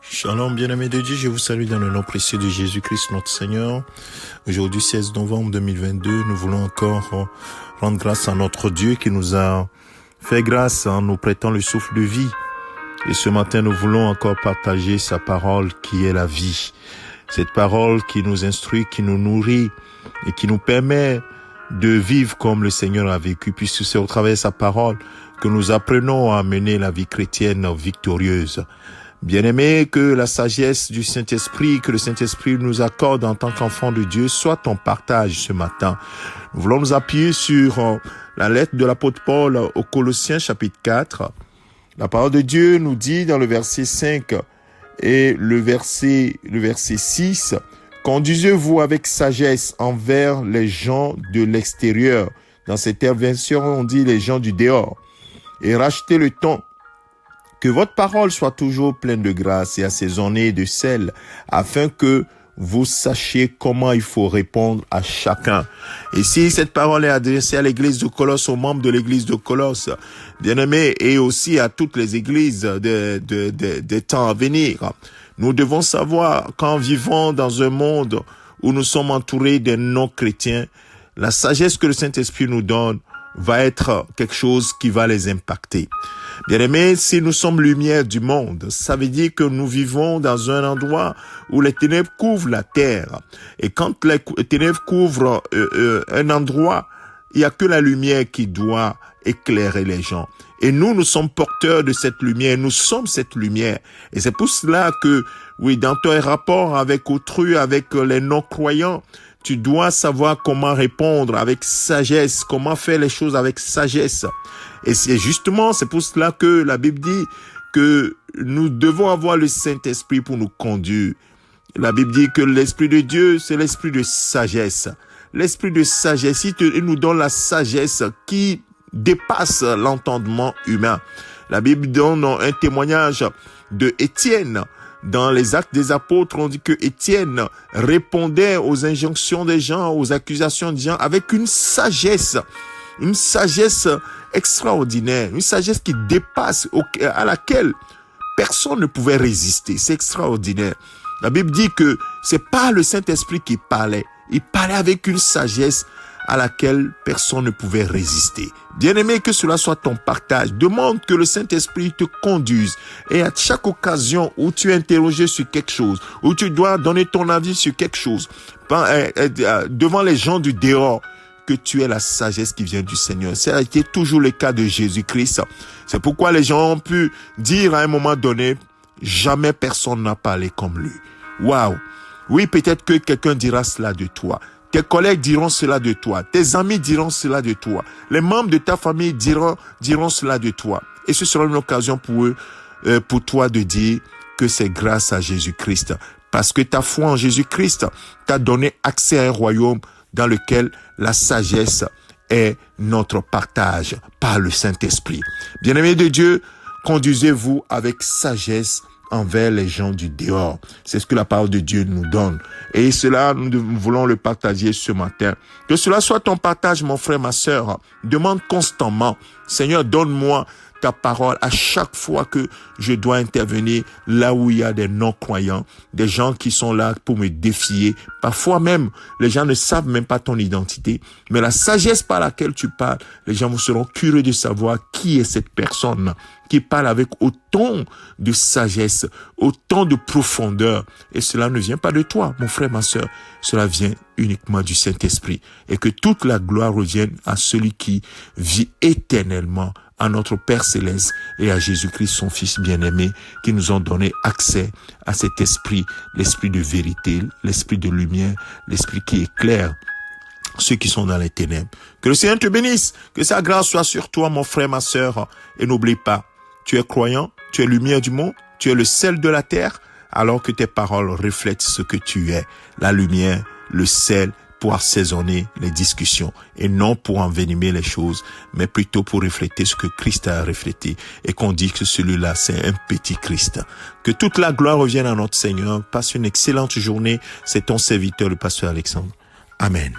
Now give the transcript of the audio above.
Shalom, bien-aimés de Dieu, je vous salue dans le nom précieux de Jésus-Christ, notre Seigneur. Aujourd'hui, 16 novembre 2022, nous voulons encore rendre grâce à notre Dieu qui nous a fait grâce en nous prêtant le souffle de vie. Et ce matin, nous voulons encore partager sa parole qui est la vie. Cette parole qui nous instruit, qui nous nourrit et qui nous permet de vivre comme le Seigneur a vécu, puisque c'est au travers de sa parole que nous apprenons à mener la vie chrétienne victorieuse. Bien-aimé, que la sagesse du Saint-Esprit, que le Saint-Esprit nous accorde en tant qu'enfants de Dieu, soit ton partage ce matin. Nous voulons nous appuyer sur la lettre de l'apôtre Paul aux Colossiens chapitre 4. La parole de Dieu nous dit dans le verset 5 et le verset 6, « Conduisez-vous avec sagesse envers les gens de l'extérieur. » Dans cette version, on dit les gens du dehors. « Et rachetez le temps. Que votre parole soit toujours pleine de grâce et assaisonnée de sel, afin que vous sachiez comment il faut répondre à chacun. » Et si cette parole est adressée à l'église de Colosse, aux membres de l'église de Colosse, bien-aimés, et aussi à toutes les églises des temps à venir, nous devons savoir qu'en vivant dans un monde où nous sommes entourés des non-chrétiens, la sagesse que le Saint-Esprit nous donne va être quelque chose qui va les impacter. Bien-aimés, si nous sommes lumière du monde, ça veut dire que nous vivons dans un endroit où les ténèbres couvrent la terre. Et quand les ténèbres couvrent un endroit, il n'y a que la lumière qui doit éclairer les gens. Et nous sommes porteurs de cette lumière, nous sommes cette lumière. Et c'est pour cela que, oui, dans ton rapport avec autrui, avec les non-croyants, tu dois savoir comment répondre avec sagesse, comment faire les choses avec sagesse. Et c'est pour cela que la Bible dit que nous devons avoir le Saint-Esprit pour nous conduire. La Bible dit que l'Esprit de Dieu, c'est l'Esprit de sagesse. L'Esprit de sagesse, il nous donne la sagesse qui dépasse l'entendement humain. La Bible donne un témoignage de Étienne. Dans les Actes des Apôtres, on dit que Étienne répondait aux injonctions des gens, aux accusations des gens avec une sagesse extraordinaire, une sagesse qui dépasse, à laquelle personne ne pouvait résister. C'est extraordinaire. La Bible dit que c'est pas le Saint-Esprit qui parlait. Il parlait avec une sagesse à laquelle personne ne pouvait résister. Bien-aimé, que cela soit ton partage. Demande que le Saint-Esprit te conduise. Et à chaque occasion où tu es interrogé sur quelque chose, où tu dois donner ton avis sur quelque chose, devant les gens du dehors, que tu aies la sagesse qui vient du Seigneur. Ça a été toujours le cas de Jésus-Christ. C'est pourquoi les gens ont pu dire à un moment donné, jamais personne n'a parlé comme lui. Waouh! Oui, peut-être que quelqu'un dira cela de toi. Tes collègues diront cela de toi. Tes amis diront cela de toi. Les membres de ta famille diront cela de toi. Et ce sera une occasion pour eux, pour toi de dire que c'est grâce à Jésus-Christ. Parce que ta foi en Jésus-Christ t'a donné accès à un royaume dans lequel la sagesse est notre partage par le Saint-Esprit. Bien-aimés de Dieu, conduisez-vous avec sagesse envers les gens du dehors. C'est ce que la parole de Dieu nous donne. Et cela, nous voulons le partager ce matin. Que cela soit ton partage, mon frère, ma sœur. Demande constamment, Seigneur, donne-moi ta parole à chaque fois que je dois intervenir là où il y a des non-croyants, des gens qui sont là pour me défier. Parfois même, les gens ne savent même pas ton identité, mais la sagesse par laquelle tu parles, les gens vous seront curieux de savoir qui est cette personne qui parle avec autant de sagesse, autant de profondeur. Et cela ne vient pas de toi, mon frère, ma sœur. Cela vient uniquement du Saint-Esprit. Et que toute la gloire revienne à celui qui vit éternellement, à notre Père Céleste et à Jésus-Christ, son Fils bien-aimé, qui nous ont donné accès à cet esprit, l'esprit de vérité, l'esprit de lumière, l'esprit qui éclaire ceux qui sont dans les ténèbres. Que le Seigneur te bénisse, que sa grâce soit sur toi, mon frère, ma sœur, et n'oublie pas, tu es croyant, tu es lumière du monde, tu es le sel de la terre, alors que tes paroles reflètent ce que tu es, la lumière, le sel, pour assaisonner les discussions et non pour envenimer les choses, mais plutôt pour refléter ce que Christ a reflété et qu'on dit que celui-là, c'est un petit Christ. Que toute la gloire revienne à notre Seigneur. Passe une excellente journée. C'est ton serviteur, le pasteur Alexandre. Amen.